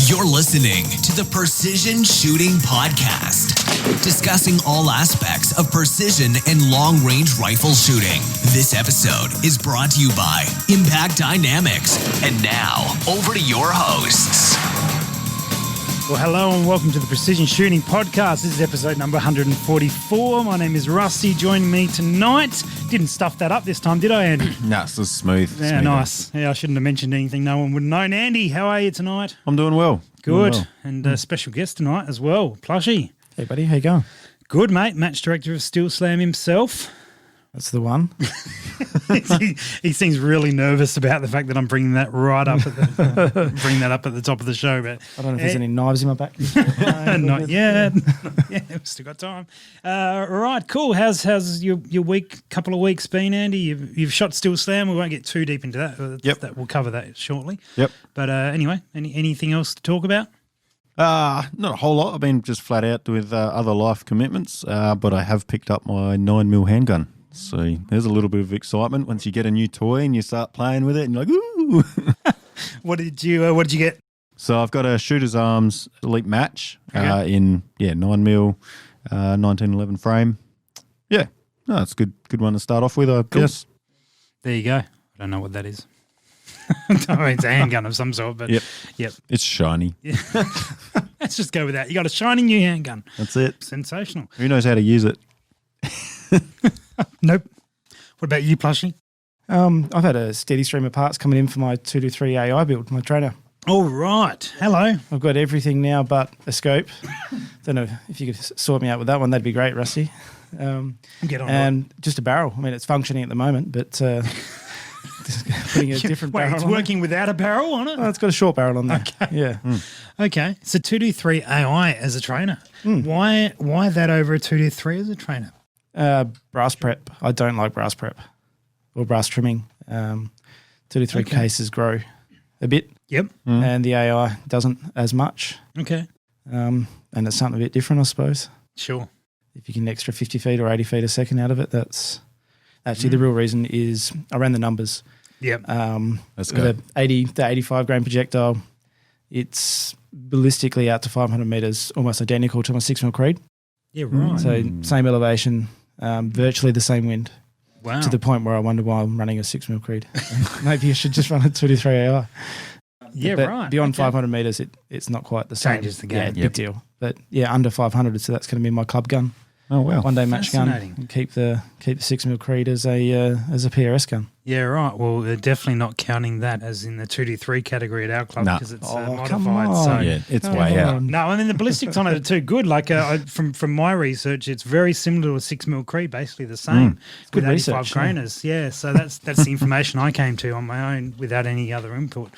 You're listening to the Precision Shooting Podcast, discussing all aspects of precision and long-range rifle shooting. This episode is brought to you by Impact Dynamics. And now, over to your hosts. Well, hello and welcome to the Precision Shooting Podcast. This is episode number 144. My name is Rusty. Joining me tonight. Didn't stuff that up this time, did I, Andy? No, it's just smooth. Yeah, nice. Yeah, I shouldn't have mentioned anything no one would have known. Andy, how are you tonight? I'm doing well. Good. Doing well. And a special guest tonight as well, Plushy. Hey, buddy. How you going? Good, mate. Match director of Steel Slam himself. That's the one. he seems really nervous about the fact that I'm bringing that right up at the top of the show. But I don't know if there's any knives in my back. Not yet. Yeah, we've still got time. Right, cool. How's your couple of weeks been, Andy? You've shot Steel Slam. We won't get too deep into that. Yep. We'll cover that shortly. Yep. But anyway, anything else to talk about? Not a whole lot. I've been just flat out with other life commitments, but I have picked up my 9mm handgun. So there's a little bit of excitement once you get a new toy and you start playing with it and you're like, ooh. What did you get? So I've got a Shooter's Arms Elite Match in 9mm 1911 frame. Yeah, no, it's a good one to start off with, I guess. There you go. I don't know what that is. It's a handgun of some sort, but yep. It's shiny. Yeah. Let's just go with that. You got a shiny new handgun. That's it. Sensational. Who knows how to use it? Nope. What about you, Plushy? I've had a steady stream of parts coming in for my 223 AI build, my trainer. All right. Hello. I've got everything now but a scope. Don't know if you could sort me out with that one. That'd be great, Rusty. Get on. And just a barrel. I mean, it's functioning at the moment, but just putting a different barrel it's on working without a barrel on it? Oh, it's got a short barrel on there. Okay. Yeah. Okay. So 223 AI as a trainer. Why that over a 223 as a trainer? Brass prep. I don't like brass prep or brass trimming. 223 cases grow a bit. Yep. And the AI doesn't as much. Okay. And it's something a bit different, I suppose. Sure. If you can extra 50 feet or 80 feet a second out of it, that's actually the real reason is I ran the numbers. Yep. Let's go. The 85 grain projectile, it's ballistically out to 500 meters, almost identical to my 6mm Creed. Yeah, right. So same elevation, virtually the same wind. Wow. To the point where I wonder why I'm running a 6mm Creed. Maybe you should just run a 223 AI. Yeah, but right. Beyond 500 metres, it's not quite the same. Changes the game. Yeah, big deal. But yeah, under 500, so that's going to be my club gun. Oh, wow. One day match gun. Fascinating. And keep the 6mm Creed as a PRS gun. Yeah, right. Well, they're definitely not counting that as in the 223 category at our club because it's come modified. on. So Yeah, it's way out. no, I mean the ballistics on it are too good. Like from my research, it's very similar to a 6mm Creed, basically the same. Good with 85 research, grainers. Yeah, so that's the information I came to on my own without any other input,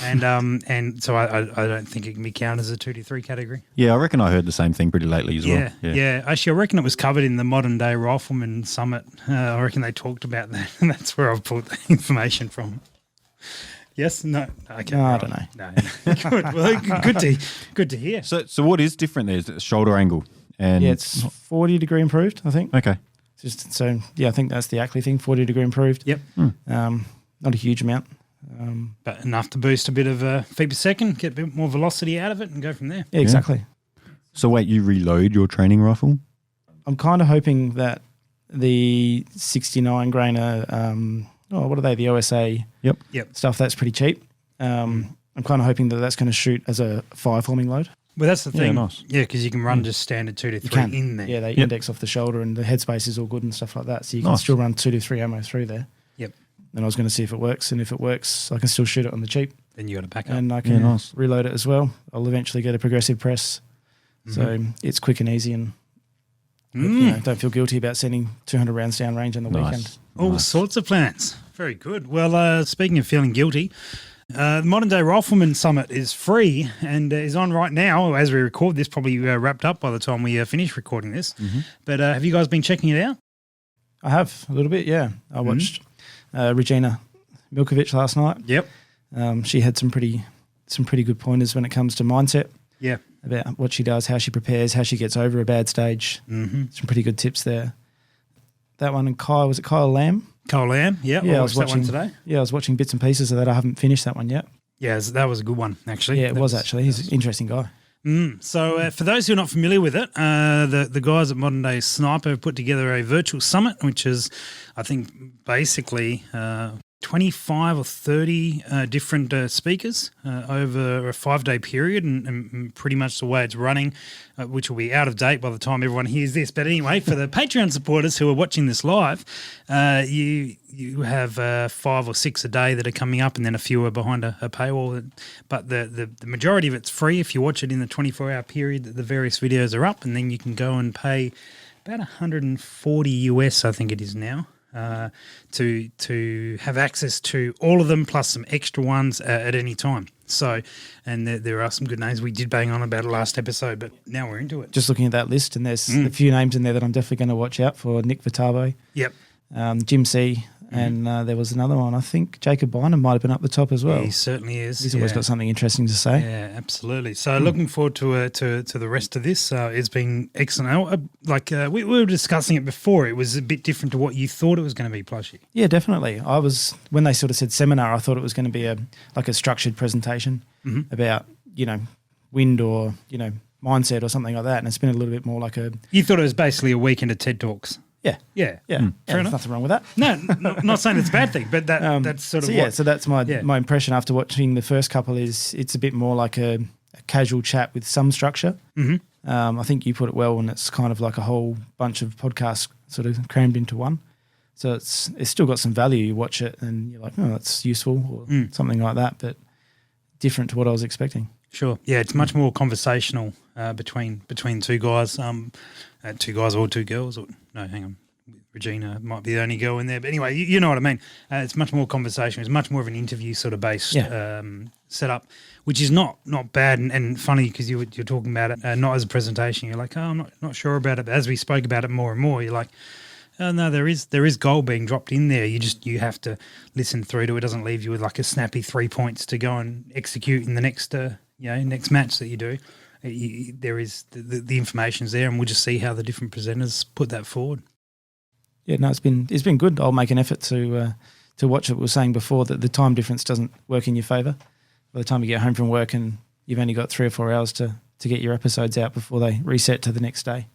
and so I don't think it can be counted as a 223 category. Yeah, I reckon I heard the same thing pretty lately as well. Yeah. Actually, I reckon it was covered in the Modern Day Rifleman Summit. I reckon they talked about that, and that's where I've pulled the information from. Yes? No? Okay. No, I don't know. No. Good. Well, good to hear. So what is different there? Is it the shoulder angle? And Yeah, it's 40 degree improved, I think. okay. I think that's the Ackley thing, 40 degree improved. Yep. Not a huge amount. But enough to boost a bit of feet per second, get a bit more velocity out of it and go from there. Yeah, exactly. So wait, you reload your training rifle? I'm kind of hoping that the 69 grainer, what are they? The OSA Yep. stuff, that's pretty cheap. I'm kind of hoping that that's going to shoot as a fire forming load. Well, that's the thing. nice. Yeah, because you can run just standard 2 to 3 in there. Yeah, they index off the shoulder and the headspace is all good and stuff like that. So you can still run 2 to 3 ammo through there. Yep. And I was going to see if it works. And if it works, I can still shoot it on the cheap. Then you got to back up. And I can nice. reload it as well. I'll eventually get a progressive press. So it's quick and easy and don't feel guilty about sending 200 rounds down range on the weekend. All sorts of plans. Very good. Well, speaking of feeling guilty, the Modern Day Rifleman Summit is free and is on right now as we record this, probably wrapped up by the time we finish recording this. But have you guys been checking it out? I have a little bit, yeah. I watched Regina Milkovic last night. Yep. She had some pretty good pointers when it comes to mindset. Yeah. About what she does, how she prepares, how she gets over a bad stage. Some pretty good tips there. That one and Kyle, was it Kyle Lamb? Kyle Lamb, yeah. I was watching that one today. Yeah, I was watching bits and pieces of that. I haven't finished that one yet. Yeah, that was a good one, actually. Yeah, it was actually. He's an interesting guy. So for those who are not familiar with it, the guys at Modern Day Sniper have put together a virtual summit, which is, I think, basically 25 or 30 different speakers over a 5-day period, and pretty much the way it's running, which will be out of date by the time everyone hears this. But anyway, for the Patreon supporters who are watching this live, you have 5 or 6 a day that are coming up, and then a few are behind a paywall. But the majority of it's free if you watch it in the 24-hour period that the various videos are up, and then you can go and pay about $140 US, I think it is now. To have access to all of them plus some extra ones at any time. So, and there are some good names. We did bang on about it last episode, but now we're into it. Just looking at that list, and there's a few names in there that I'm definitely going to watch out for. Nick Vitabo, Yep. Jim C, and there was another one. I think Jacob Bynum might have been up the top as well. He certainly is. He's always got something interesting to say. Yeah, absolutely. So looking forward to the rest of this. It's been excellent. We were discussing it before. It was a bit different to what you thought it was going to be, Plushy. Yeah, definitely. When they sort of said seminar, I thought it was going to be a structured presentation about, wind or, mindset or something like that. And it's been a little bit more like a... You thought it was basically a weekend of TED Talks. Yeah. Yeah. Fair enough. There's nothing wrong with that. No, not saying it's a bad thing, but that's sort of so that's my impression after watching the first couple is it's a bit more like a casual chat with some structure. I think you put it well, and it's kind of like a whole bunch of podcasts sort of crammed into one. So it's still got some value. You watch it and you're like, oh, that's useful or something like that, but different to what I was expecting. Sure. Yeah, it's much more conversational between two guys, two guys or two girls. Or no, hang on, Regina might be the only girl in there. But anyway, you know what I mean. It's much more conversation. It's much more of an interview sort of based setup, which is not bad and funny because you're talking about it not as a presentation. You're like, oh, I'm not sure about it. But as we spoke about it more and more, you're like, oh, no, there is gold being dropped in there. You have to listen through to it. It doesn't leave you with like a snappy 3 points to go and execute in the next next match that you do. There is the information's there, and we'll just see how the different presenters put that forward. Yeah, no, it's been good. I'll make an effort to watch it. We were saying before that the time difference doesn't work in your favour. By the time you get home from work and you've only got 3 or 4 hours to get your episodes out before they reset to the next day.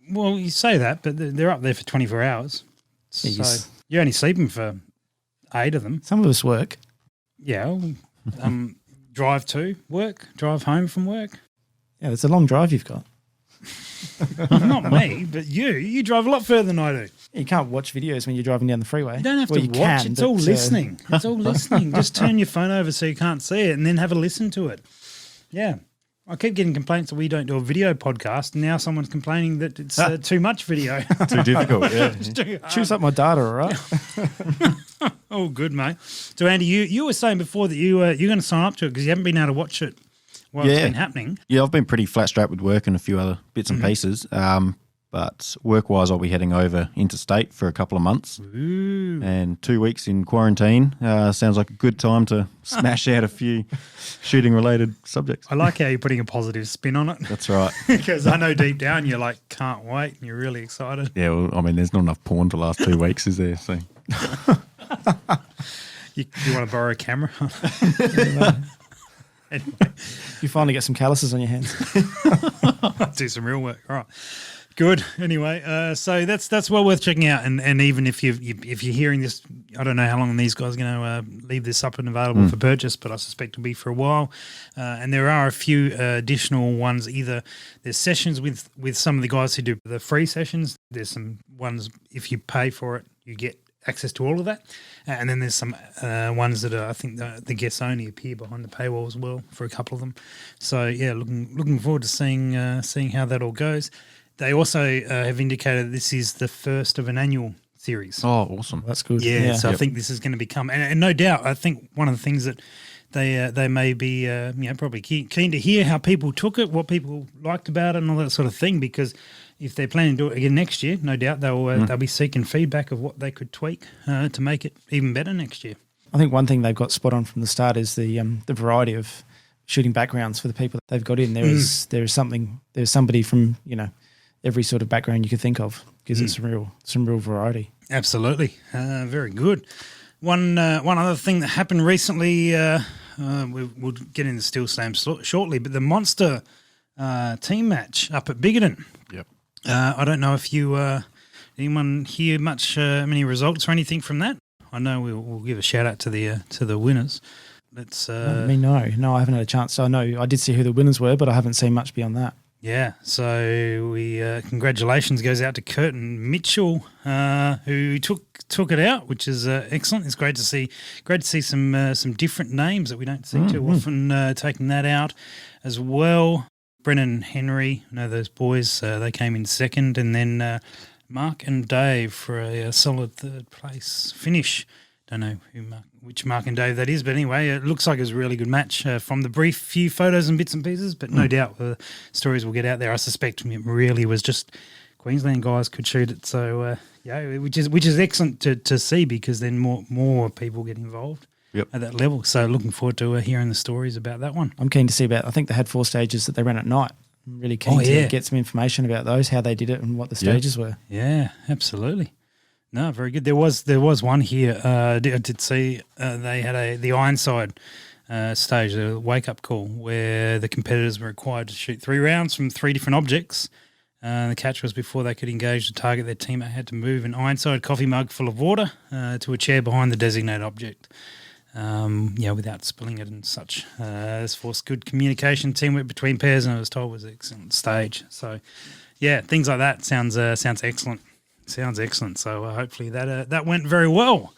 Well, you say that, but they're up there for 24 hours. Yeah, so you're only sleeping for 8 of them. Some of us work. Yeah. Drive to work, drive home from work. Yeah, it's a long drive you've got. Not me, but you drive a lot further than I do. You can't watch videos when you're driving down the freeway. You don't have to watch. It's all listening. It's all listening. Just turn your phone over so you can't see it and then have a listen to it. Yeah. I keep getting complaints that we don't do a video podcast, and now someone's complaining that it's too much video. Too difficult, yeah. Choose up my data, all right? Oh, good, mate. So, Andy, you were saying before that you're going to sign up to it because you haven't been able to watch it while it's been happening. Yeah, I've been pretty flat strapped with work and a few other bits and pieces. But work-wise, I'll be heading over interstate for a couple of months. Ooh. And 2 weeks in quarantine. Sounds like a good time to smash out a few shooting-related subjects. I like how you're putting a positive spin on it. That's right. Because I know deep down you're like, can't wait, and you're really excited. Yeah, well, I mean, there's not enough porn to last 2 weeks, is there? So You want to borrow a camera? Anyway. You finally get some calluses on your hands. Do some real work. All right. Good. Anyway, so that's well worth checking out. And even if you're hearing this, I don't know how long these guys are going to leave this up and available for purchase, but I suspect it'll be for a while. And there are a few additional ones. Either there's sessions with some of the guys who do the free sessions. There's some ones, if you pay for it, you get access to all of that. And then there's some ones that are, I think the guests only appear behind the paywall as well for a couple of them. So yeah, looking forward to seeing how that all goes. They also have indicated this is the first of an annual series. Oh, awesome. That's good. Yeah, so I think this is going to become, and no doubt, I think one of the things that they may be probably keen to hear how people took it, what people liked about it, and all that sort of thing. Because if they're planning to do it again next year, no doubt they'll be seeking feedback of what they could tweak to make it even better next year. I think one thing they've got spot on from the start is the variety of shooting backgrounds for the people that they've got in. There's somebody from every sort of background you could think of, because it's some real variety. Absolutely. Very good. One other thing that happened recently, we'll get into Steel Slam shortly, but the Monster team match up at Bigoton. Yep. I don't know if you anyone hear many results or anything from that. I know we'll give a shout out to the winners. Let's. No, I haven't had a chance. So I know I did see who the winners were, but I haven't seen much beyond that. Yeah, so we congratulations goes out to Curtin Mitchell, who took it out, which is excellent. It's great to see some different names that we don't see too often taking that out as well. Brennan Henry, I know those boys. They came in second, and then Mark and Dave for a solid third place finish. Don't know which Mark and Dave that is, but anyway, it looks like it was a really good match from the brief few photos and bits and pieces, but no doubt the stories will get out there. I suspect it really was just Queensland guys could shoot it, so which is excellent to see, because then more people get involved at that level. So looking forward to hearing the stories about that one. I'm keen to see about. I think they had 4 stages that they ran at night. I'm really keen to get some information about those, how they did it, and what the stages were. Yeah, absolutely. No, very good. There was one here. I did see they had the Ironside stage, a wake-up call, where the competitors were required to shoot 3 rounds from 3 different objects. The catch was before they could engage the target, their teammate had to move an Ironside coffee mug full of water to a chair behind the designated object. Without spilling it and such. This forced good communication, teamwork between pairs, and I was told was an excellent stage. So, yeah, things like that sounds excellent. Sounds excellent. So hopefully that went very well.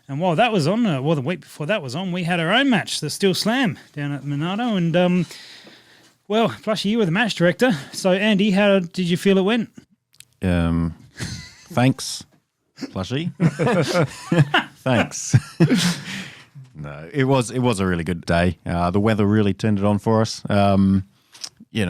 And while that was on, the week before that was on, we had our own match, the Steel Slam, down at Monado. And, Plushy, you were the match director. So, Andy, how did you feel it went? Thanks, Plushy. Thanks. No, it was a really good day. The weather really turned it on for us. We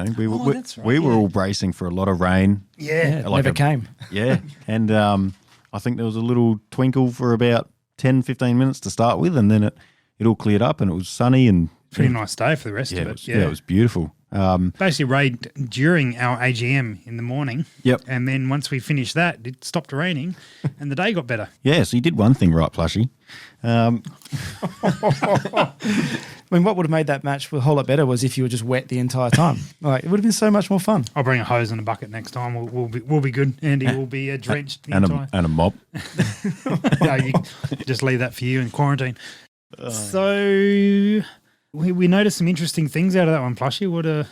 were all bracing for a lot of rain. Yeah, never came. Yeah, and I think there was a little twinkle for about 10, 15 minutes to start with, and then it all cleared up and it was sunny and pretty nice day for the rest of it. It was beautiful. Basically rained during our AGM in the morning. Yep. And then once we finished that, it stopped raining and the day got better. Yeah, so you did one thing right, Plushy. I mean, what would have made that match a whole lot better was if you were just wet the entire time. Like, it would have been so much more fun. I'll bring a hose and a bucket next time. We'll be good. Andy will be drenched the entire. And a mop. No, you just leave that for you in quarantine. So we noticed some interesting things out of that one, Plushy. I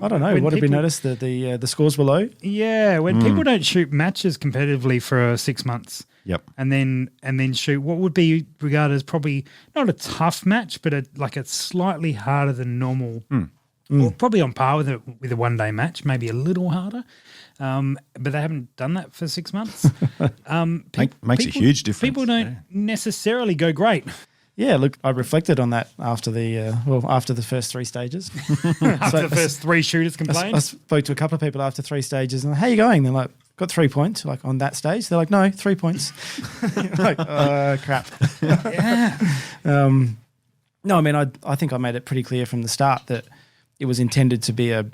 don't know. What did we notice? That the scores were low? Yeah, when people don't shoot matches competitively for 6 months. Yep. And then shoot what would be regarded as probably not a tough match, but a slightly harder than normal, or probably on par with a one-day match, maybe a little harder. But they haven't done that for 6 months. Makes a huge difference. People don't necessarily go great. Yeah, look, I reflected on that after the first 3 stages. After the first 3 shooters complained? I spoke to a couple of people after 3 stages and how are you going? They're like, got 3 points, like on that stage. They're like, no, 3 points. Like, crap. Yeah. No, I mean, I think I made it pretty clear from the start that it was intended to be a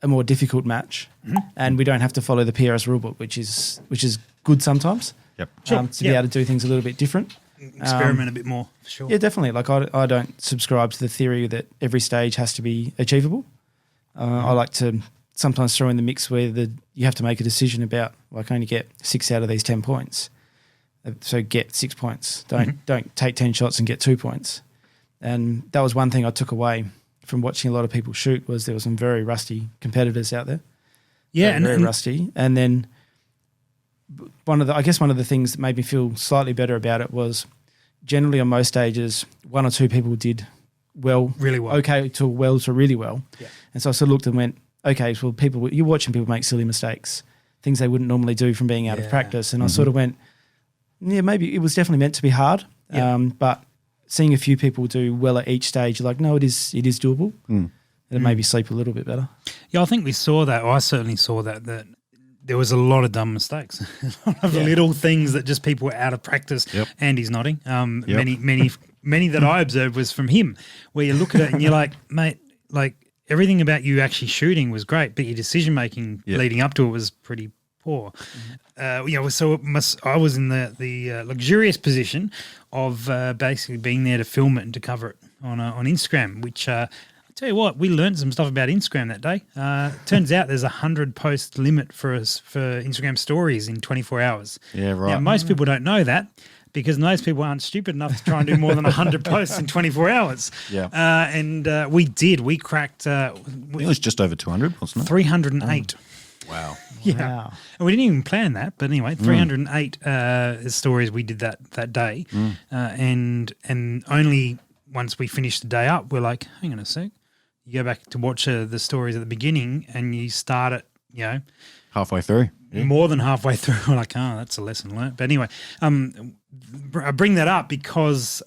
more difficult match, and we don't have to follow the PRS rulebook, which is good sometimes. Yep. To be able to do things a little bit different. Experiment a bit more, for sure. Yeah, definitely. Like I don't subscribe to the theory that every stage has to be achievable. I like to sometimes throw in the mix where you have to make a decision about, like, only get 6 out of these 10 points. So get 6 points. Don't take 10 shots and get 2 points. And that was one thing I took away from watching a lot of people shoot, was there were some very rusty competitors out there. Yeah, very rusty. And then one of the things that made me feel slightly better about it was generally on most stages, 1 or 2 people did really well, okay to well to really well. Yeah. And so I sort of looked and went, okay, well, you're watching people make silly mistakes, things they wouldn't normally do from being out of practice. And I sort of went, yeah, maybe it was definitely meant to be hard. Yeah. But seeing a few people do well at each stage, you're like, no, it is doable. And it made me sleep a little bit better. Yeah, I think we saw that. I certainly saw that there was a lot of dumb mistakes, a lot of little things that just people were out of practice. Yep. Andy's nodding. Many that I observed was from him, where you look at it and you're like, mate, like everything about you actually shooting was great, but your decision making leading up to it was pretty poor. So I was in the luxurious position of basically being there to film it and to cover it on Instagram, which I tell you what, we learned some stuff about Instagram that day. Turns out there's a 100 post limit for Instagram stories in 24 hours. Yeah, right. Now, most people don't know that, because most people aren't stupid enough to try and do more than 100 posts in 24 hours. Yeah. And we did. We cracked it was just over 200, wasn't it? 308. Wow. Yeah. Wow. And we didn't even plan that. But anyway, 308 stories we did that day. And only once we finished the day up, we're like, hang on a sec. You go back to watch the stories at the beginning and you start it, Halfway through. Yeah. more than halfway through. We're like, oh, that's a lesson learned. But anyway, I bring that up because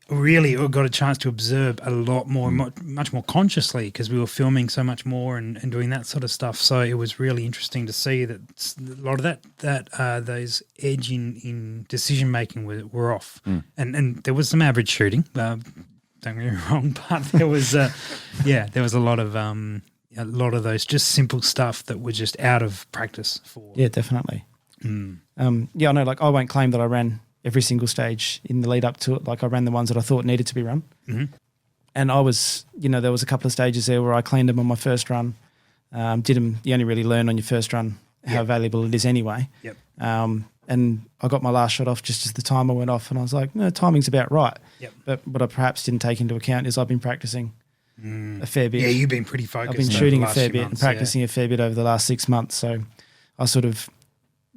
really I got a chance to observe a lot more, much more consciously, because we were filming so much more and doing that sort of stuff. So it was really interesting to see that a lot of those edge in decision making were off, and there was some average shooting. Don't get me wrong, but there was there was a lot of those just simple stuff that were just out of practice for. Yeah, definitely. I know, like, I won't claim that I ran every single stage in the lead up to it. Like, I ran the ones that I thought needed to be run. And I was, there was a couple of stages there where I cleaned them on my first run. Did them, you only really learn on your first run how valuable it is anyway. Yep. And I got my last shot off just as the timer went off, and I was like, no, timing's about right. Yep. But what I perhaps didn't take into account is I've been practicing a fair bit. Yeah, you've been pretty focused. I've been over shooting the a last fair few bit months, and practicing a fair bit over the last 6 months. So I sort of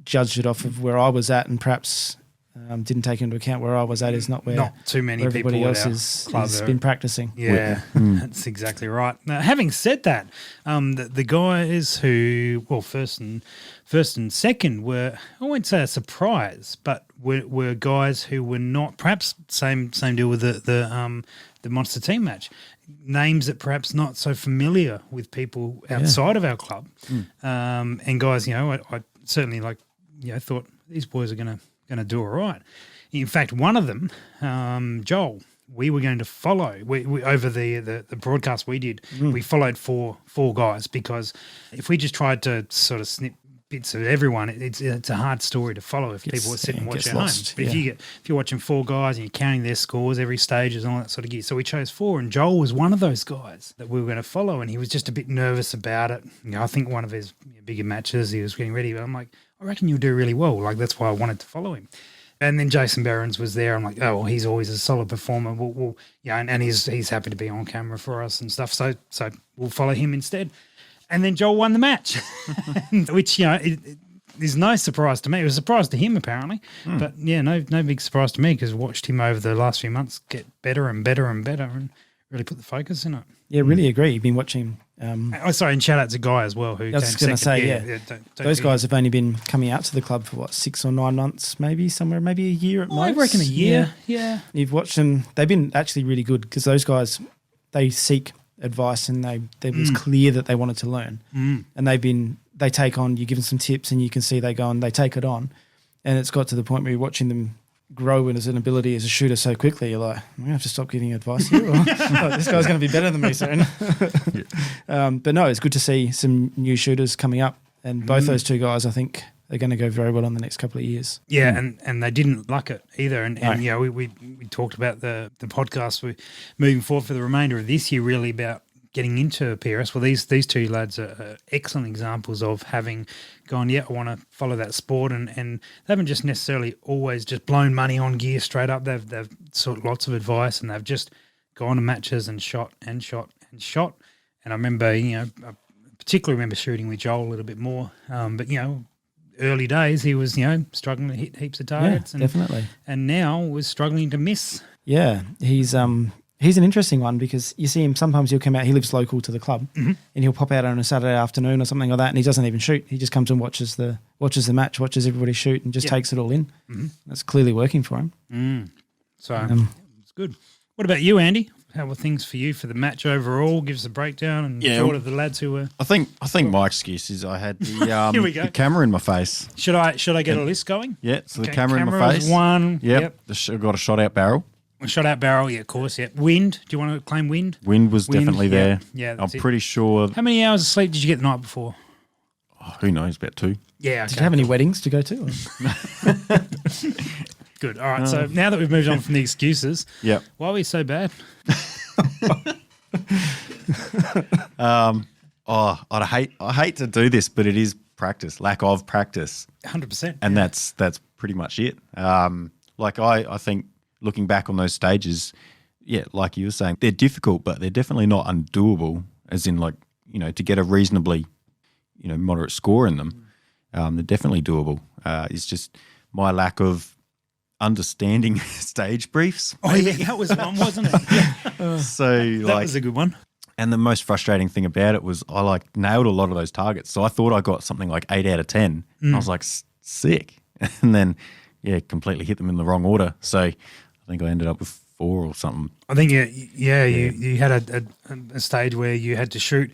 judged it off of where I was at, and perhaps didn't take into account where I was at is not where not too many where people everybody at else our has club been practicing. Yeah, that's exactly right. Now, having said that, the guys who, first and second were, I won't say a surprise, but were guys who were not, perhaps same deal with the Monster Team match, names that perhaps not so familiar with people outside of our club, and guys, I certainly thought these boys are going to do all right. In fact, one of them, Joel, we were going to follow. We over the broadcast we did, we followed four guys, because if we just tried to sort of snip bits of everyone, it's a hard story to follow if people sit and watch at home. But if you're watching four guys and you're counting their scores, every stages and all that sort of gear. So we chose four, and Joel was one of those guys that we were going to follow, and he was just a bit nervous about it. I think one of his bigger matches, he was getting ready, but I'm like, I reckon you'll do really well. Like, that's why I wanted to follow him. And then Jason Behrens was there. I'm like, oh, well, he's always a solid performer. We'll and he's happy to be on camera for us and stuff. So we'll follow him instead. And then Joel won the match, which is no surprise to me. It was a surprise to him apparently, but no big surprise to me, because I watched him over the last few months get better and better and better, and really put the focus in it. Yeah, really agree. You've been watching. And shout out to Guy as well, who I was came going to second. say, those guys have only been coming out to the club for 6 or 9 months, maybe a year at most. I reckon a year. Yeah. You've watched them. They've been actually really good, because those guys, they seek advice, and it was clear that they wanted to learn. And they take on, you give them some tips, and you can see they go and they take it on. And it's got to the point where you're watching them grow as an ability as a shooter so quickly, you're like, I'm going to have to stop giving advice here. Or, this guy's going to be better than me soon. But no, it's good to see some new shooters coming up. And both those two guys, I think, are going to go very well in the next couple of years. Yeah, and they didn't luck it either. And we talked about the podcast. We're moving forward for the remainder of this year, really about getting into PRS. Well, these two lads are excellent examples of having gone, I want to follow that sport, and they haven't just necessarily always just blown money on gear straight up. They've sought lots of advice, and they've just gone to matches and shot and shot and shot. And I remember, I particularly remember shooting with Joel a little bit more. But early days he was, struggling to hit heaps of targets. Definitely. And now was struggling to miss. Yeah, he's an interesting one, because you see him sometimes. He'll come out. He lives local to the club, and he'll pop out on a Saturday afternoon or something like that, and he doesn't even shoot. He just comes and watches the match, watches everybody shoot, and just takes it all in. That's clearly working for him. So it's good. What about you, Andy? How were things for you for the match overall? Give us a breakdown and thought of the lads who were. I think my excuse is I had the, Here we go. the camera in my face. Should I get a list going? Yeah, so Okay, the camera in my face. One. Yep. I've got a shot out barrel. Shot out barrel, yeah, of course, yeah. Wind, do you want to claim wind? Wind was definitely there. Yeah, I'm that's it. pretty sure. How many hours of sleep did you get the night before? who knows, about 2. Yeah. Did you have any weddings to go to? Good. All right. So now that we've moved on from the excuses, Yep. why are we so bad? I hate to do this, but it is practice, lack of practice. 100%. And that's pretty much it. I think looking back on those stages, yeah, like you were saying, they're difficult, but they're definitely not undoable, as in to get a reasonably, moderate score in them. They're definitely doable. It's just my lack of understanding stage briefs. Oh, yeah, that was one, wasn't it? Yeah. That was a good one. And the most frustrating thing about it was I nailed a lot of those targets. So I thought I got something like 8 out of 10. I was like, sick. And then, completely hit them in the wrong order. So I think I ended up with 4 or something. I think, you had a stage where you had to shoot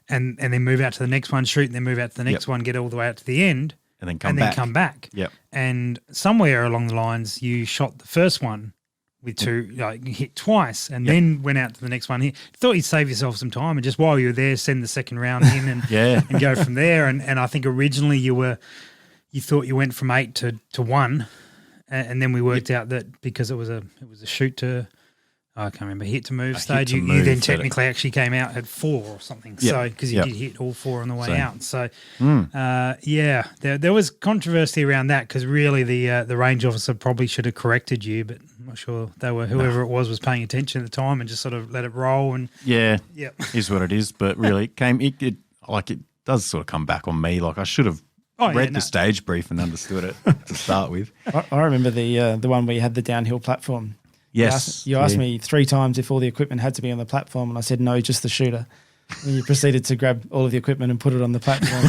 and then move out to the next one, shoot, and then move out to the next one, get all the way out to the end. And then come back. Yep. And somewhere along the lines, you shot the first one with 2, you hit twice, and then went out to the next one. You thought you'd save yourself some time, and just while you were there, send the second round in and and go from there. And I think originally you thought you went from 8 to 1, and then we worked out that because it was a shoot to. I can't remember, hit to move stage. You then technically actually came out at 4 or something. Yep. So because you did hit all 4 on the way out. So there was controversy around that because really the range officer probably should have corrected you, but I'm not sure whoever it was paying attention at the time and just sort of let it roll. And is what it is. But really, it does sort of come back on me. Like I should have read the stage brief and understood it to start with. I remember the one where you had the downhill platform. Yes. You asked me 3 times if all the equipment had to be on the platform, and I said no, just the shooter. And you proceeded to grab all of the equipment and put it on the platform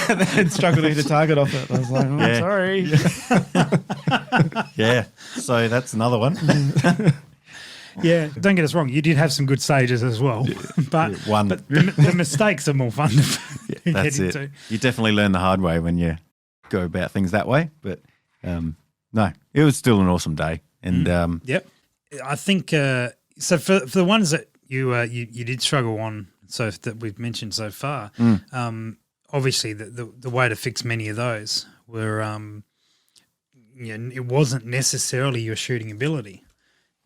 and then struggled to hit a target off it. I was like, sorry. Yeah. So that's another one. Yeah, don't get us wrong. You did have some good stages as well, but the mistakes are more fun to that's get it. into. You definitely learn the hard way when you go about things that way. But no, it was still an awesome day. And I think so. For the ones that you did struggle on, so that we've mentioned so far, obviously the way to fix many of those were, it wasn't necessarily your shooting ability.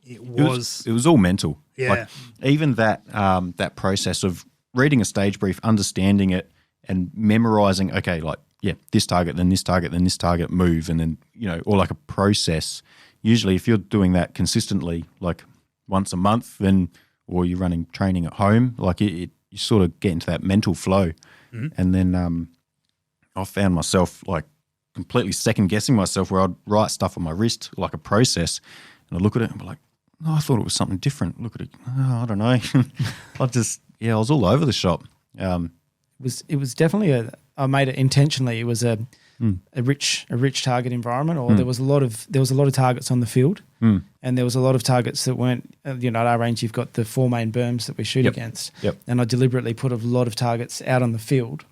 It was all mental. Yeah. Like, even that process of reading a stage brief, understanding it, and memorizing. Okay, this target, then this target, then this target, move, and then or like a process. Usually, if you're doing that consistently, like once a month, or you're running training at home, you sort of get into that mental flow. And then I found myself completely second guessing myself, where I'd write stuff on my wrist like a process, and I'd look at it and be like, "Oh, I thought it was something different." Look at it, I don't know. I was all over the shop. It was definitely I made it intentionally. It was a rich target environment, or there was a lot of targets on the field, and there was a lot of targets that weren't. At our range, you've got the 4 main berms that we shoot against, and I deliberately put a lot of targets out on the field,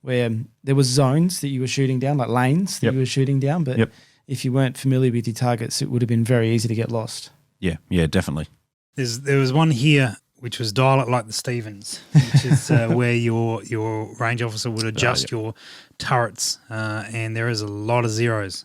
where there was zones that you were shooting down, like lanes that you were shooting down, but if you weren't familiar with your targets, it would have been very easy to get lost. Yeah, definitely. There was one here which was dial it like the Stevens, which is where your range officer would adjust your turrets, and there is a lot of zeros.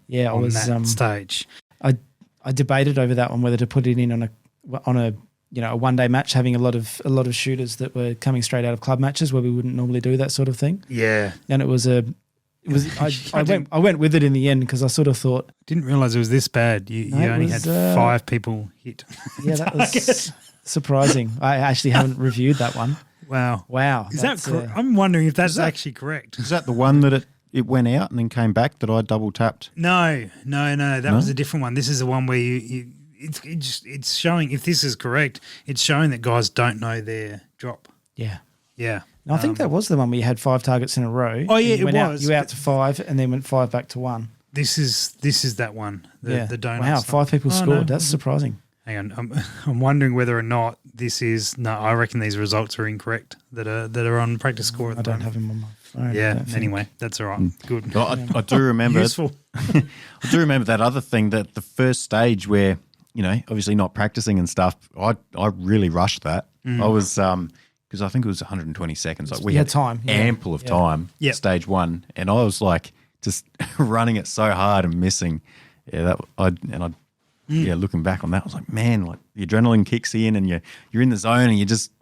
Yeah, on that stage. I debated over that one whether to put it in on a a 1-day match, having a lot of shooters that were coming straight out of club matches where we wouldn't normally do that sort of thing. Yeah, and I went with it in the end because I sort of thought, didn't realize it was this bad. You only had 5 people hit. Yeah, that was surprising. I actually haven't reviewed that one. Wow. Is that correct? I'm wondering if that's actually correct. Is that the one that it went out and then came back that I double tapped? No. That was a different one. This is the one where it's showing, if this is correct, it's showing that guys don't know their drop. Yeah. Yeah. No, I think that was the one where you had 5 targets in a row. Oh yeah, it was. You out to 5 and then went 5 back to 1. This is that one. The donuts. Wow, 5 people scored. No. That's surprising. Hang on, I'm wondering whether or not this is. No, I reckon these results are incorrect that are on practice score. I don't have them on my phone. Yeah. Anyway, that's all right. Good. Well, I do remember. Useful. I do remember that other thing, that the first stage where obviously not practicing and stuff. I really rushed that. I was because because I think it was 120 seconds. Like we You had had time, yeah. ample of Yeah. time. Yep. Stage one, and I was like just running it so hard and missing. Yeah, looking back on that, I was like, man, like the adrenaline kicks in, and you're in the zone, and you're just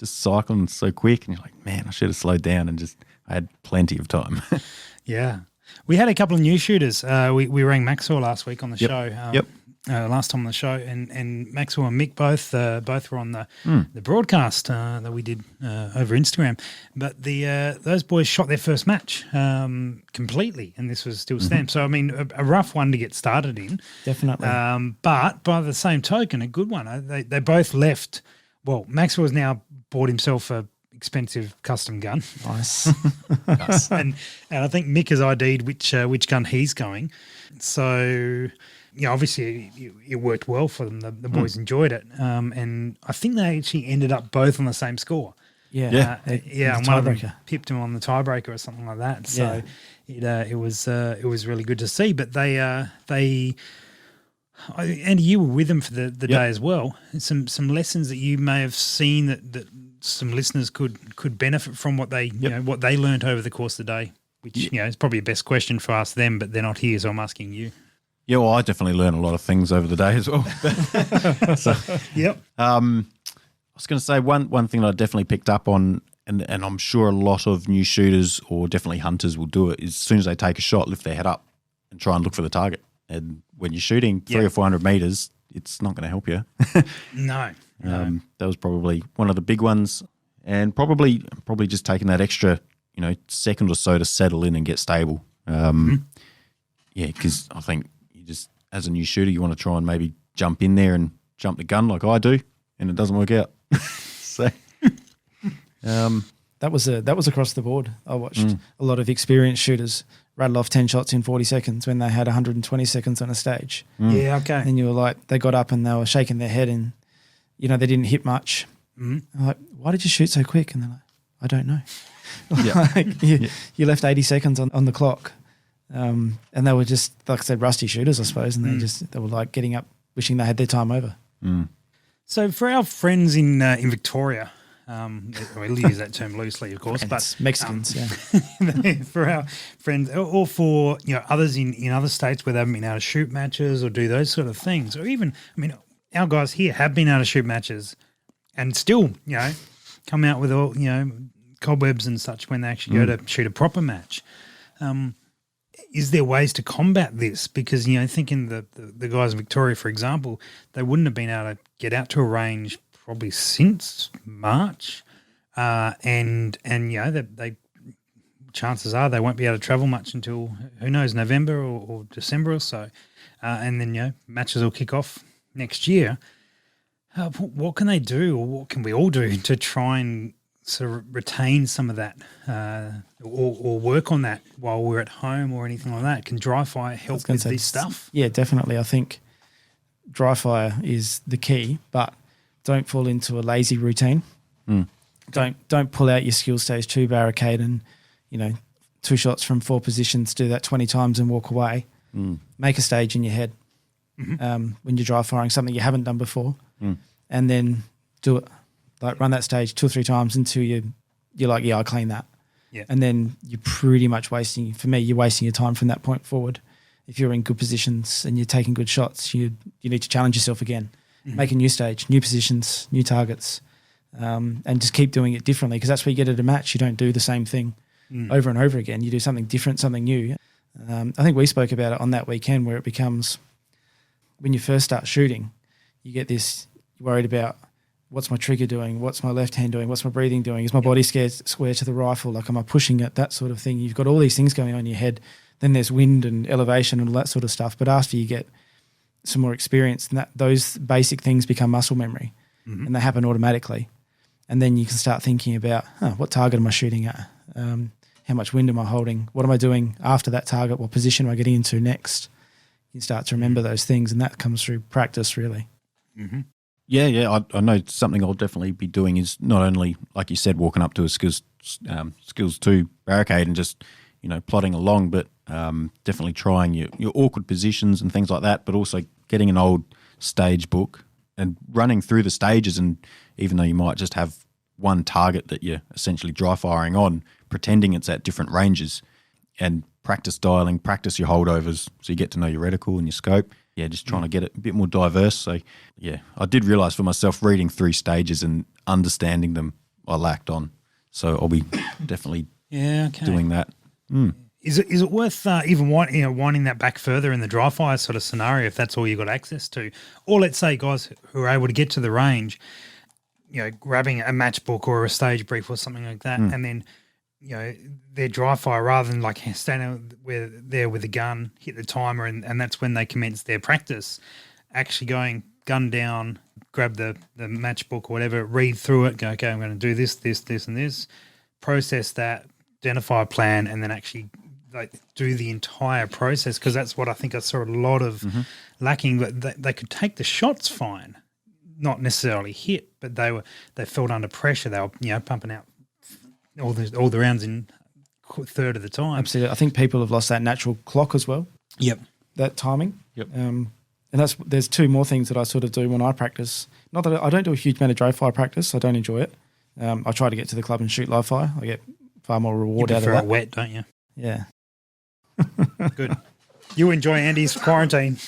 cycling so quick, and you're like, man, I should have slowed down and I had plenty of time. Yeah. We had a couple of new shooters. We rang Maxwell last week on the Yep. show. Yep. Last time on the show, and Maxwell and Mick both were on the broadcast that we did over Instagram. But those boys shot their first match completely, and this was still stamped. So I mean, a rough one to get started in, Definitely. but by the same token, a good one. They both left. Well, Maxwell's now bought himself a expensive custom gun. Nice. and I think Mick has ID'd which gun he's going. So, obviously it worked well for them. The boys enjoyed it, and I think they actually ended up both on the same score. Yeah. And one of them pipped him on the tiebreaker or something like that. So it was really good to see. But Andy, you were with them for the day as well. Some lessons that you may have seen that some listeners could benefit from what they what they learned over the course of the day, which is probably the best question for us them, but they're not here, so I'm asking you. Yeah, well, I definitely learned a lot of things over the day as well. Yep. I was going to say one thing that I definitely picked up on, and I'm sure a lot of new shooters or definitely hunters will do it, is as soon as they take a shot, lift their head up and try and look for the target. And when you're shooting 300 or 400 meters, it's not going to help you. No. That was probably one of the big ones, and probably just taking that extra, second or so to settle in and get stable. Yeah, because I think you just, as a new shooter, you want to try and maybe jump in there and jump the gun like I do, and it doesn't work out. So, That was across the board. I watched a lot of experienced shooters rattle off 10 shots in 40 seconds when they had 120 seconds on a stage. Yeah, okay. And you were like, they got up and they were shaking their head and, they didn't hit much. I'm like, why did you shoot so quick? And they're like, I don't know. You left 80 seconds on the clock. And they were just, like I said, rusty shooters, I suppose. And they were like getting up, wishing they had their time over. So for our friends in Victoria, we'll use that term loosely, of course, but Mexicans, for our friends or for others in other states where they haven't been able to shoot matches or do those sort of things, or even, our guys here have been able to shoot matches and still, come out with all, cobwebs and such when they actually go to shoot a proper match. Is there ways to combat this? Because, thinking the guys in Victoria, for example, they wouldn't have been able to get out to a range probably since March, and they chances are they won't be able to travel much until, who knows, November or December or so, and then matches will kick off next year. What can they do, or what can we all do to try and sort of retain some of that, or work on that while we're at home or anything like that? Can dry fire help with this stuff? Yeah, definitely. I think dry fire is the key, but don't fall into a lazy routine. Don't pull out your skill stage 2 barricade and, 2 shots from 4 positions, do that 20 times and walk away. Make a stage in your head when you're dry firing something you haven't done before, and then do it. Like run that stage 2 or 3 times until you're like, I clean that. Yeah. And then you're pretty much wasting your time from that point forward. If you're in good positions and you're taking good shots, you need to challenge yourself again. Make a new stage, new positions, new targets, and just keep doing it differently, because that's what you get at a match. You don't do the same thing over and over again. You do something different, something new. I think we spoke about it on that weekend where it becomes, when you first start shooting, you get this, you're worried about, what's my trigger doing? What's my left hand doing? What's my breathing doing? Is my body square to the rifle? Like, am I pushing it? That sort of thing. You've got all these things going on in your head. Then there's wind and elevation and all that sort of stuff. But after you get some more experience, and those basic things become muscle memory, and they happen automatically. And then you can start thinking about, what target am I shooting at? How much wind am I holding? What am I doing after that target? What position am I getting into next? You start to remember those things, and that comes through practice, really. Yeah, I know something I'll definitely be doing is not only, like you said, walking up to a skills 2 barricade and just, plodding along, but definitely trying your awkward positions and things like that, but also getting an old stage book and running through the stages. And even though you might just have one target that you're essentially dry firing on, pretending it's at different ranges, and practice dialing, practice your holdovers so you get to know your reticle and your scope. Yeah, just trying to get it a bit more diverse. So, yeah, I did realise for myself reading 3 stages and understanding them, I lacked on. So I'll be definitely doing that. Is it worth even winding that back further in the dry fire sort of scenario if that's all you got access to? Or let's say guys who are able to get to the range, grabbing a matchbook or a stage brief or something like that, and then their dry fire rather than like standing there with a gun, hit the timer, and that's when they commence their practice. Actually going gun down, grab the matchbook or whatever, read through it, go, okay, I'm going to do this, and this, process that, identify a plan, and then actually do the entire process, because that's what I think I saw a lot of lacking. But they could take the shots fine, not necessarily hit, but they felt under pressure. They were pumping out all the rounds in a third of the time. Absolutely. I think people have lost that natural clock as well. Yep. That timing. Yep. And there's 2 more things that I sort of do when I practice. Not that I don't do a huge amount of dry fire practice. I don't enjoy it. I try to get to the club and shoot live fire. I get far more reward out of that. It wet, don't you? Yeah. Good. You enjoy Andy's quarantine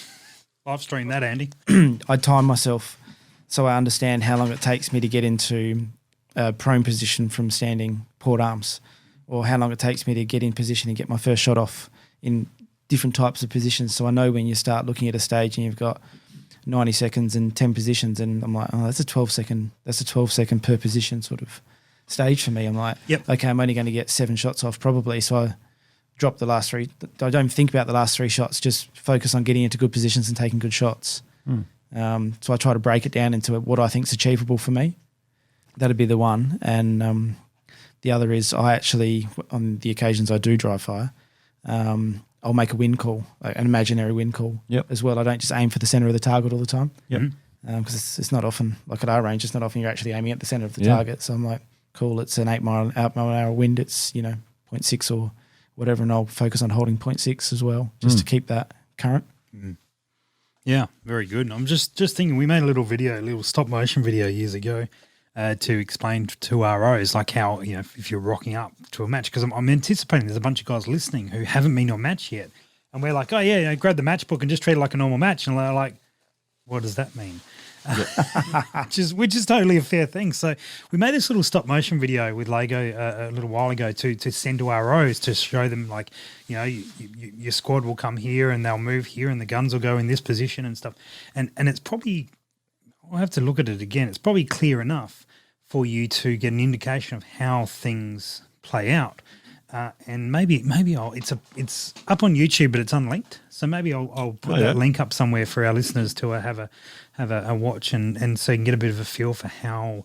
live stream that, Andy? I time myself so I understand how long it takes me to get into a prone position from standing port arms, or how long it takes me to get in position and get my first shot off in different types of positions. So I know when you start looking at a stage and you've got 90 seconds and 10 positions, and I'm like, oh, that's a 12 second per position sort of stage for me. I'm like, okay, I'm only going to get 7 shots off probably. So I drop the last 3. I don't think about the last 3 shots, just focus on getting into good positions and taking good shots. So I try to break it down into what I think is achievable for me. That'd be the one. And the other is I actually, on the occasions I do dry fire, I'll make a wind call, an imaginary wind call as well. I don't just aim for the centre of the target all the time. Because it's not often, like at our range, it's not often you're actually aiming at the centre of the target. So I'm like, cool, it's an 8 mile an hour wind. It's, 0.6 or whatever, and I'll focus on holding 0.6 as well, just to keep that current. Yeah, very good. I'm just thinking, we made a little stop motion video years ago to explain to ROs like how, if you're rocking up to a match, because I'm anticipating there's a bunch of guys listening who haven't been to a match yet. And we're like, oh, yeah, grab the matchbook and just treat it like a normal match. And they're like, what does that mean? Which is totally a fair thing. So we made this little stop motion video with Lego a little while ago to send to ROs to show them like, your squad will come here and they'll move here and the guns will go in this position and stuff. And it's probably, I'll have to look at it again. It's probably clear enough for you to get an indication of how things play out. And maybe it's up on YouTube, but it's unlinked. So maybe I'll put that link up somewhere for our listeners to have a watch and so you can get a bit of a feel for how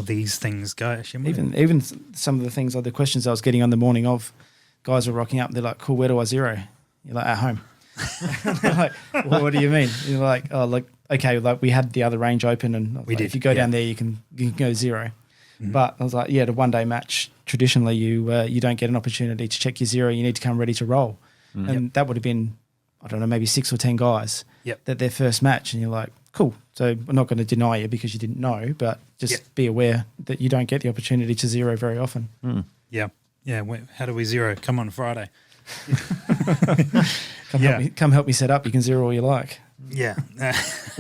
these things go. Actually, even some of the things, like the questions I was getting on the morning of, guys were rocking up. They're like, "Cool, where do I zero?" You're like, "At home." They're like, well, what do you mean? You're like, "Oh, like okay, like we had the other range open, and we did. If you go down there, you can go 0." Mm-hmm. But I was like, the 1 day match, traditionally you don't get an opportunity to check your 0. You need to come ready to roll. Mm-hmm. And that would have been, I don't know, maybe 6 or 10 guys that their first match. And you're like, cool. So I'm not going to deny you because you didn't know, but just be aware that you don't get the opportunity to 0 very often. Mm. Yeah. Yeah. How do we 0? Come on Friday. Come help me set up. You can 0 all you like. Yeah,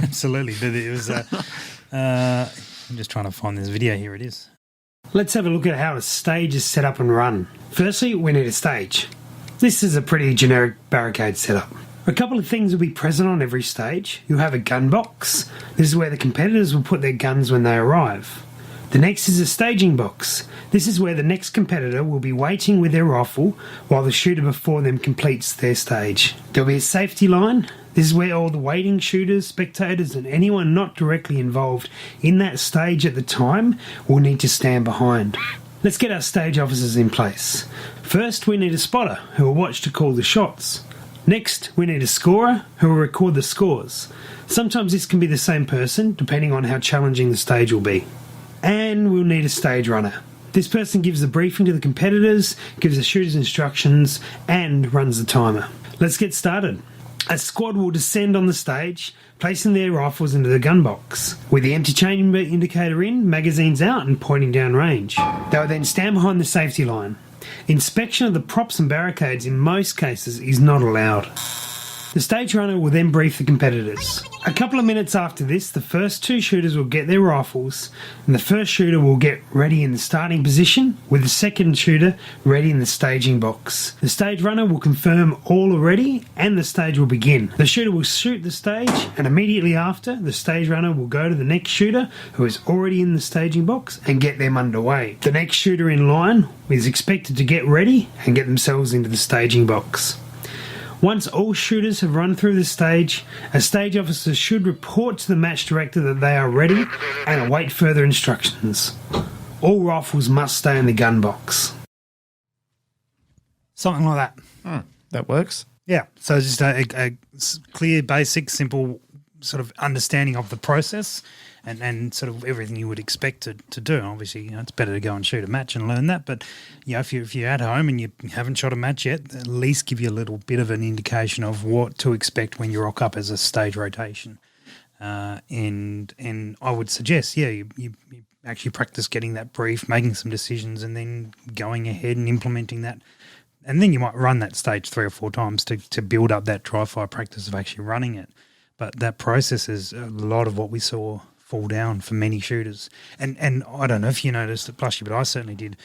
absolutely. But it was, I'm just trying to find this video. Here it is. Let's have a look at how a stage is set up and run. Firstly, we need a stage. This is a pretty generic barricade setup. A couple of things will be present on every stage. You'll have a gun box. This is where the competitors will put their guns when they arrive. The next is a staging box. This is where the next competitor will be waiting with their rifle while the shooter before them completes their stage. There'll be a safety line. This is where all the waiting shooters, spectators and anyone not directly involved in that stage at the time will need to stand behind. Let's get our stage officers in place. First, we need a spotter who will watch to call the shots. Next, we need a scorer who will record the scores. Sometimes this can be the same person, depending on how challenging the stage will be. And we'll need a stage runner. This person gives the briefing to the competitors, gives the shooters instructions, and runs the timer. Let's get started. A squad will descend on the stage, placing their rifles into the gun box, with the empty chamber indicator in, magazines out and pointing down range. They will then stand behind the safety line. Inspection of the props and barricades in most cases is not allowed. The stage runner will then brief the competitors. A couple of minutes after this, the first two shooters will get their rifles, and the first shooter will get ready in the starting position, with the second shooter ready in the staging box. The stage runner will confirm all are ready, and the stage will begin. The shooter will shoot the stage, and immediately after, the stage runner will go to the next shooter, who is already in the staging box, and get them underway. The next shooter in line is expected to get ready and get themselves into the staging box. Once all shooters have run through the stage, a stage officer should report to the match director that they are ready and await further instructions. All rifles must stay in the gun box. Something like that. That works. Yeah. So just a clear, basic, simple sort of understanding of the process and sort of everything you would expect to do. Obviously, it's better to go and shoot a match and learn that. But, if you're at home and you haven't shot a match yet, at least give you a little bit of an indication of what to expect when you rock up as a stage rotation. And I would suggest, you actually practice getting that brief, making some decisions, and then going ahead and implementing that. And then you might run that stage 3 or 4 times to build up that dry-fire practice of actually running it. But that process is a lot of what we saw fall down for many shooters. And I don't know if you noticed at Plushy, but I certainly did.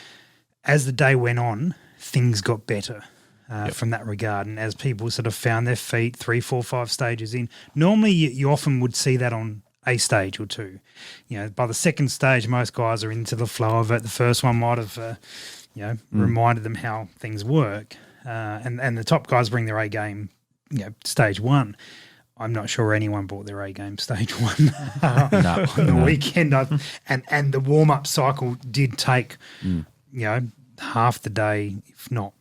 As the day went on, things got better from that regard. And as people sort of found their feet 3, 4, 5 stages in, normally you often would see that on a stage or two. By the second stage, most guys are into the flow of it. The first one might have, reminded them how things work. And the top guys bring their A game, stage 1. I'm not sure anyone bought their A game stage 1 on the weekend. And the warm-up cycle did take, half the day, if not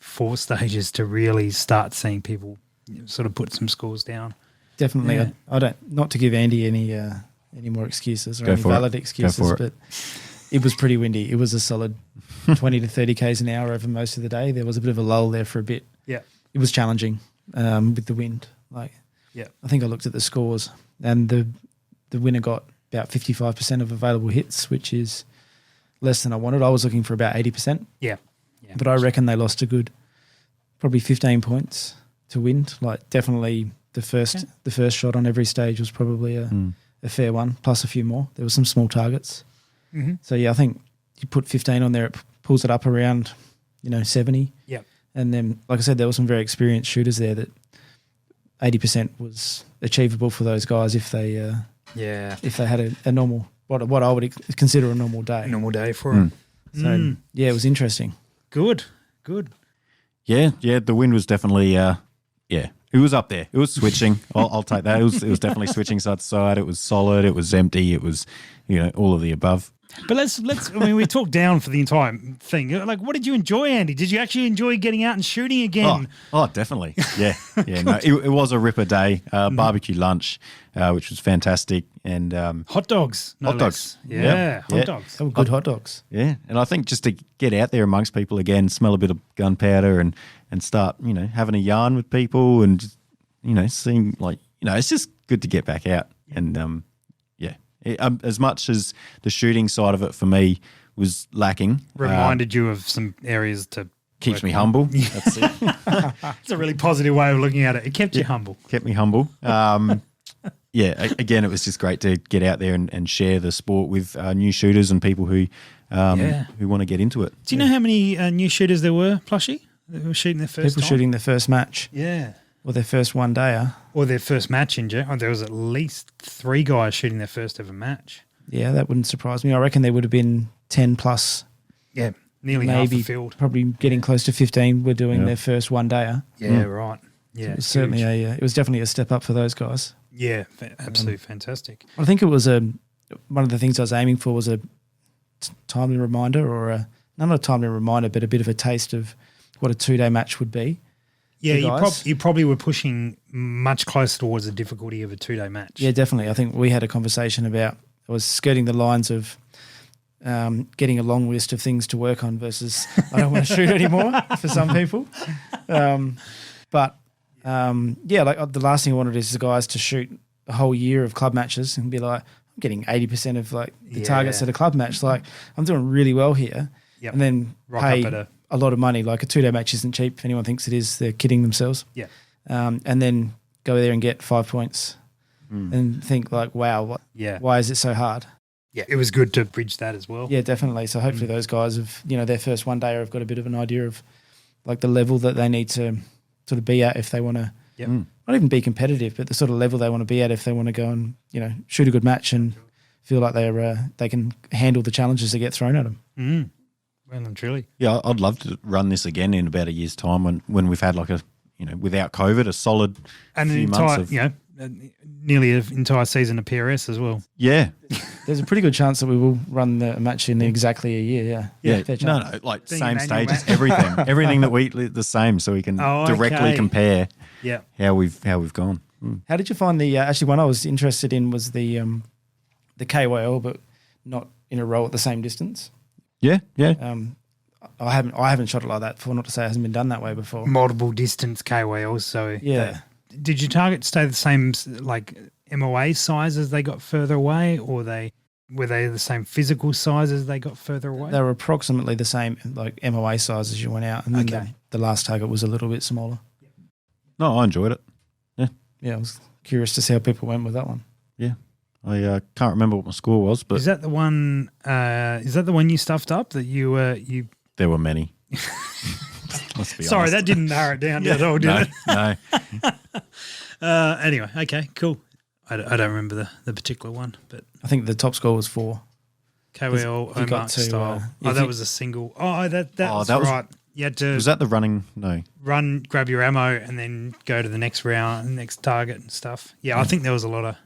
4 stages, to really start seeing people sort of put some scores down. Definitely. Yeah. I don't, not to give Andy any more excuses or any valid excuses, but it was pretty windy. It was a solid 20 to 30 Ks an hour over most of the day. There was a bit of a lull there for a bit. Yeah. It was challenging with the wind. I think I looked at the scores, and the winner got about 55% of available hits, which is less than I wanted. I was looking for about 80%. Yeah. But I reckon they lost a good probably 15 points to wind. Definitely the first shot on every stage was probably a fair one, plus a few more. There were some small targets. Mm-hmm. So I think you put 15 on there, it pulls it up around 70. Yeah. And then, like I said, there were some very experienced shooters there that 80% was achievable for those guys if they had a normal what I would consider a normal day. Normal day for them. So it was interesting. Good. Yeah. The wind was definitely it was up there. It was switching. I'll take that. It was definitely switching side to side. It was solid. It was empty. It was all of the above. But let's. We talked down for the entire thing. What did you enjoy, Andy? Did you actually enjoy getting out and shooting again? Oh, definitely. Yeah. No, it was a ripper day. Barbecue lunch, which was fantastic, and hot dogs. Hot dogs. Yeah, hot dogs. They were good hot dogs. Yeah, and I think just to get out there amongst people again, smell a bit of gunpowder, and start having a yarn with people, and just, seeing it's just good to get back out and as much as the shooting side of it for me was lacking. Reminded you of some areas to keeps me humble. That's it. It's a really positive way of looking at it. It kept you humble. Kept me humble. Again, it was just great to get out there and share the sport with new shooters and people who want to get into it. Do you know how many new shooters there were, Plushy, who were shooting their first People time? shooting their first match. Yeah. Or their first one-dayer. Or their first match in general. There was at least 3 guys shooting their first ever match. Yeah, that wouldn't surprise me. I reckon there would have been 10 plus. Yeah, nearly half the field. Probably getting close to 15 were doing their first one-dayer. Yeah, right. Yeah, so it was certainly it was definitely a step up for those guys. Yeah, absolutely fantastic. I think it was one of the things I was aiming for was a timely reminder, or not a timely reminder, but a bit of a taste of what a 2-day match would be. Yeah, you probably were pushing much closer towards the difficulty of a 2-day match. Yeah, definitely. I think we had a conversation about, I was skirting the lines of getting a long list of things to work on versus I don't want to shoot anymore for some people. But Yeah, like the last thing I wanted is the guys to shoot a whole year of club matches and be like, I'm getting 80% of like the targets at a club match. Like I'm doing really well here. Yep. And then Rock pay up at a lot of money. Like a 2-day match isn't cheap. If anyone thinks it is, they're kidding themselves. Yeah. And then go there and get 5 points and think like, wow, why is it so hard? Yeah, it was good to bridge that as well. Yeah, definitely. So hopefully those guys have, their first one day have got a bit of an idea of like the level that they need to sort of be at if they want to not even be competitive, but the sort of level they want to be at if they want to go and, shoot a good match and feel like they can handle the challenges that get thrown at them. Mm. Well and truly. Yeah, I'd love to run this again in about a year's time when we've had like a, without COVID, a solid and few an months entire, of nearly an entire season of PRS as well. Yeah. There's a pretty good chance that we will run the match in exactly a year, Yeah. Fair No, chance. like Being same an annual stages, everything. Everything that we the same so we can directly compare how we've gone. Mm. How did you find the actually one I was interested in was the KYL, but not in a row at the same distance. Yeah. I haven't shot it like that before, not to say it hasn't been done that way before. Multiple distance KWLs. So did your target stay the same like MOA size as they got further away, or were they the same physical size as they got further away? They were approximately the same like MOA size as you went out, and then the last target was a little bit smaller. No, I enjoyed it. Yeah, I was curious to see how people went with that one. Yeah. I can't remember what my score was, but is that the one? You stuffed up that you? There were many. Let's be Sorry, honest. that didn't narrow it down at all, did it? No. Anyway, okay, cool. I don't remember the particular one, but I think the top score was 4. KWL you got Omark to, style. that was a single. Oh, that was right. You had to Was that the running? No. run, grab your ammo, and then go to the next round, next target and stuff. Yeah, I think there was a lot of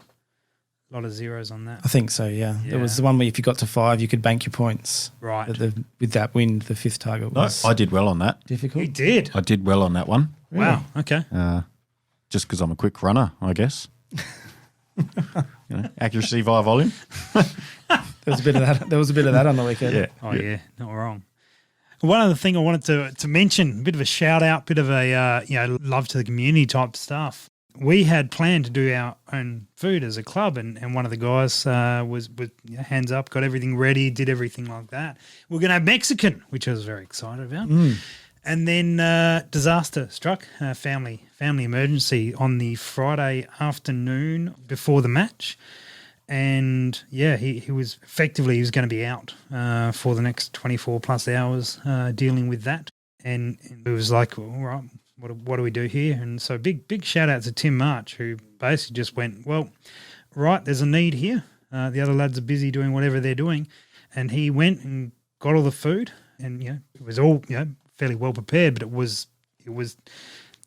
zeros on that. I think so, yeah. It was the one where if you got to 5, you could bank your points. Right. But with that wind, the 5th target No, was I did well on that. difficult. You did. I did well on that one. Wow. Okay. Just because I'm a quick runner, I guess. Accuracy via volume. There was a bit of that on the weekend. Yeah. Oh yeah, not wrong. One other thing I wanted to mention, a bit of a shout out, bit of a love to the community type stuff. We had planned to do our own food as a club, and one of the guys was hands up, got everything ready, did everything like that. We're going to have Mexican, which I was very excited about. And then disaster struck, family emergency on the Friday afternoon before the match. And he was he was going to be out for the next 24 plus hours dealing with that. And it was like, all right, what do we do here? And so big shout out to Tim March, who basically just went, well, right, there's a need here. The other lads are busy doing whatever they're doing. And he went and got all the food, and it was all fairly well prepared, but it was there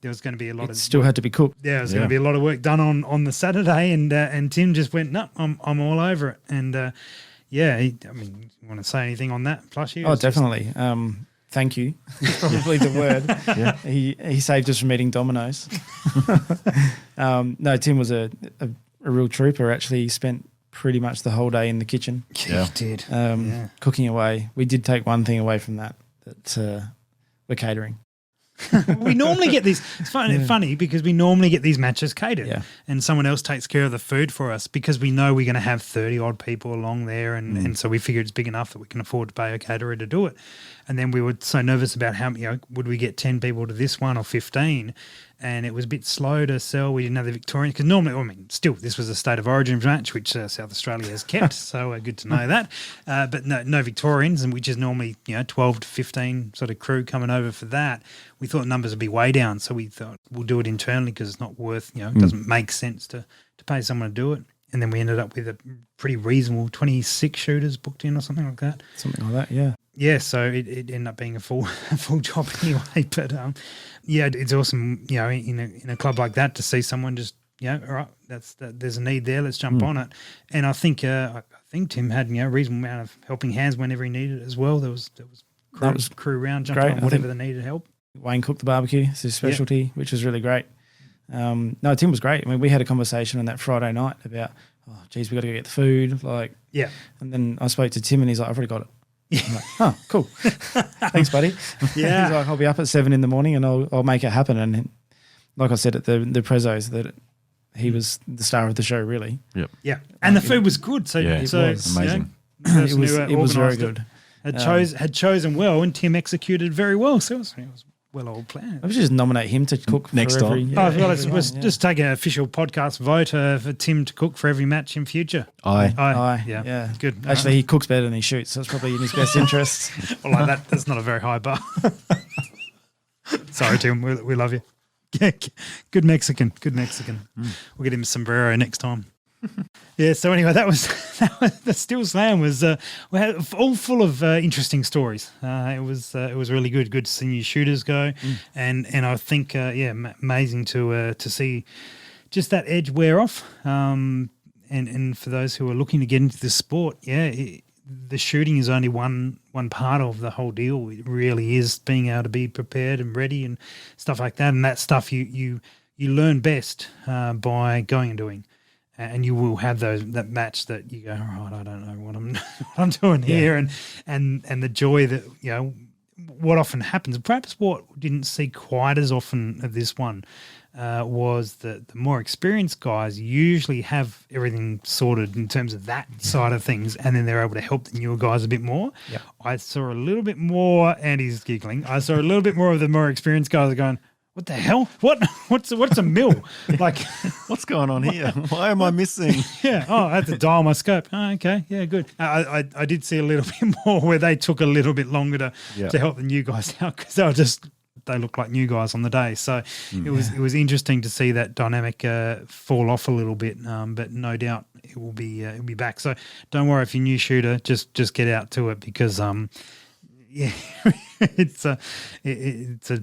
was going to be a lot of still had to be cooked. Yeah, there's going to be a lot of work done on the Saturday, and Tim just went, no, I'm all over it. And you want to say anything on that, Plushy? Oh, definitely. Thank you. Is probably the word. He saved us from eating Domino's. No, Tim was a real trooper. Actually, he spent pretty much the whole day in the kitchen. Yeah, he did. Cooking away. We did take one thing away from that we're catering. We normally get these. It's funny because we normally get these matches catered, and someone else takes care of the food for us because we know we're going to have 30 odd people along there, and so we figured it's big enough that we can afford to pay a caterer to do it. And then we were so nervous about how would we get 10 people to this one or 15, and it was a bit slow to sell. We didn't have the Victorians because normally, still this was a state of origin match which South Australia has kept, so good to know that. But no Victorians, and which is normally 12 to 15 sort of crew coming over for that. We thought numbers would be way down, so we thought we'll do it internally because it's not worth, it doesn't make sense to pay someone to do it. And then we ended up with a pretty reasonable 26 shooters booked in or something like that. Something like that, yeah. Yeah, so it ended up being a full job anyway. But it's awesome, in a club like that to see someone just, all right, there's a need there. Let's jump on it. And I think Tim had a reasonable amount of helping hands whenever he needed it as well. There was crew around jumping on whatever they needed help. Wayne cooked the barbecue. It's his specialty, which was really great. No, Tim was great. I mean, we had a conversation on that Friday night about, we got to go get the food. And then I spoke to Tim and he's like, I've already got it. I'm like, oh, cool. Thanks, buddy. Yeah. He's like, I'll be up at 7 in the morning and I'll make it happen. And like I said at the Prezos, that he was the star of the show, really. Yep. Yeah, and the food was good. So, Yeah, it so was amazing. It was very good. Had chosen well, and Tim executed very well. So it was well all planned. I should just nominate him to cook Next for every, time. I feel let's just take an official podcast vote for Tim to cook for every match in future. Aye, Yeah, good. Actually, he cooks better than he shoots, so it's probably in his best interest. Well, like that. That's not a very high bar. Sorry, Tim. We love you. Yeah, good Mexican. Good Mexican. We'll get him a sombrero next time. Yeah. So anyway, that was the Still Slam was we had all full of interesting stories. It was really good. Good to see new shooters go, and I think amazing to see just that edge wear off. And for those who are looking to get into the sport, the shooting is only one part of the whole deal. It really is being able to be prepared and ready and stuff like that. And that stuff you learn best by going and doing. And you will have that match that you go, all right, I don't know what I'm doing here, and the joy that what often happens. Perhaps what didn't see quite as often of this one was that the more experienced guys usually have everything sorted in terms of that side of things, and then they're able to help the newer guys a bit more. Yep. I saw a little bit more, and he's giggling. I saw a little bit more of the more experienced guys going, what the hell? What's a mill? Like, What's going on here? Why am I missing? yeah. Oh, I had to dial my scope. Oh, okay. Yeah, good. I did see a little bit more where they took a little bit longer to help the new guys out because they look like new guys on the day. So it was interesting to see that dynamic fall off a little bit. But no doubt it will be back. So don't worry if you're a new shooter, just get out to it because it's a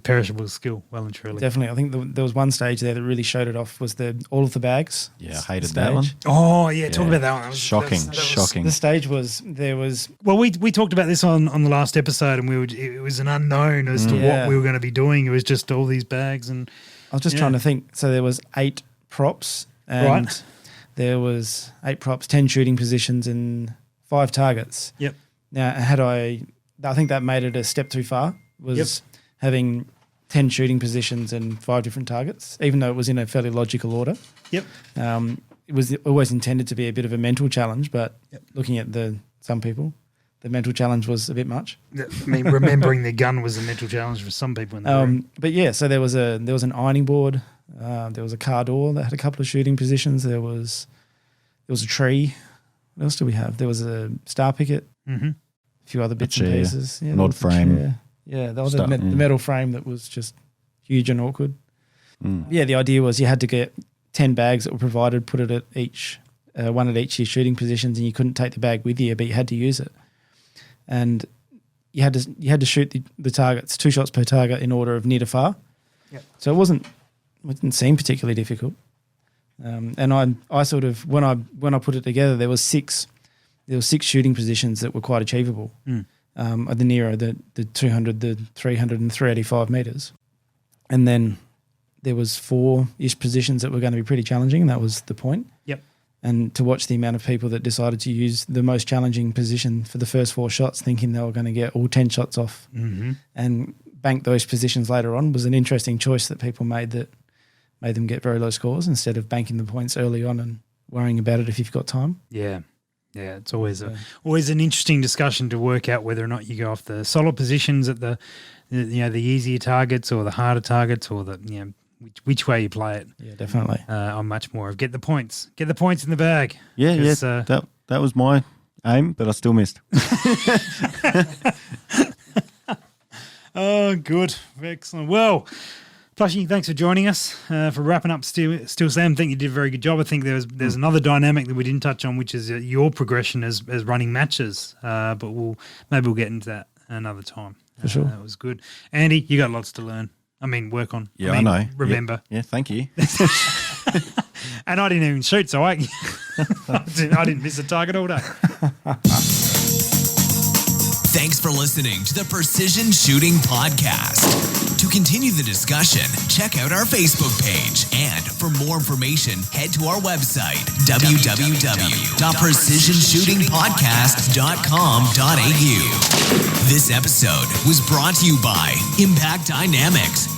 perishable skill, well and truly. Definitely. I think there was one stage there that really showed it off was all of the bags. Yeah, I hated stage. that one. Oh yeah, talk about that one. That was Shocking. The stage was Well, we talked about this on the last episode, and it was an unknown as to what we were going to be doing. It was just all these bags, and I was just trying to think. So there was 8 props, and Right. there was 8 props, 10 shooting positions, and 5 targets. Yep. Now, I think that made it a step too far. Was having 10 shooting positions and 5 different targets, even though it was in a fairly logical order. Yep. It was always intended to be a bit of a mental challenge, but looking at some people, the mental challenge was a bit much. I mean, remembering the gun was a mental challenge for some people in the room. But yeah, so there was an ironing board, there was a car door that had a couple of shooting positions. There was a tree. What else do we have? There was a star picket. Mm-hmm. A few other bits chair, and pieces. Yeah, an odd frame. Yeah, that was the metal frame that was just huge and awkward. Yeah, the idea was you had to get 10 bags that were provided, put it at each, one at each of your shooting positions, and you couldn't take the bag with you, but you had to use it. And you had to shoot the targets, 2 shots per target in order of near to far. Yep. So it didn't seem particularly difficult. And I sort of when I put it together, there was 6 shooting positions that were quite achievable. At the Nero, the 200, the 300 and 385 metres. And then there was 4-ish positions that were going to be pretty challenging, and that was the point. Yep. And to watch the amount of people that decided to use the most challenging position for the first 4 shots, thinking they were going to get all 10 shots off and bank those positions later on, was an interesting choice that people made that made them get very low scores instead of banking the points early on and worrying about it if you've got time. Yeah. Yeah, it's always an interesting discussion to work out whether or not you go off the solid positions at the easier targets or the harder targets or which way you play it. Yeah, definitely. I'm much more of get the points in the bag. Yeah, that was my aim, but I still missed. Oh, good, excellent. Well, Plushy, thanks for joining us for wrapping up Still Slam. I think you did a very good job. I think there's another dynamic that we didn't touch on, which is your progression as running matches. But maybe we'll get into that another time. For sure. That was good. Andy, you got lots to learn. I mean, work on. Yeah, I know. Remember. Yeah, thank you. And I didn't even shoot, so I didn't miss a target all day. Thanks for listening to the Precision Shooting Podcast. To continue the discussion, check out our Facebook page. And for more information, head to our website, www.precisionshootingpodcast.com.au. This episode was brought to you by Impact Dynamics.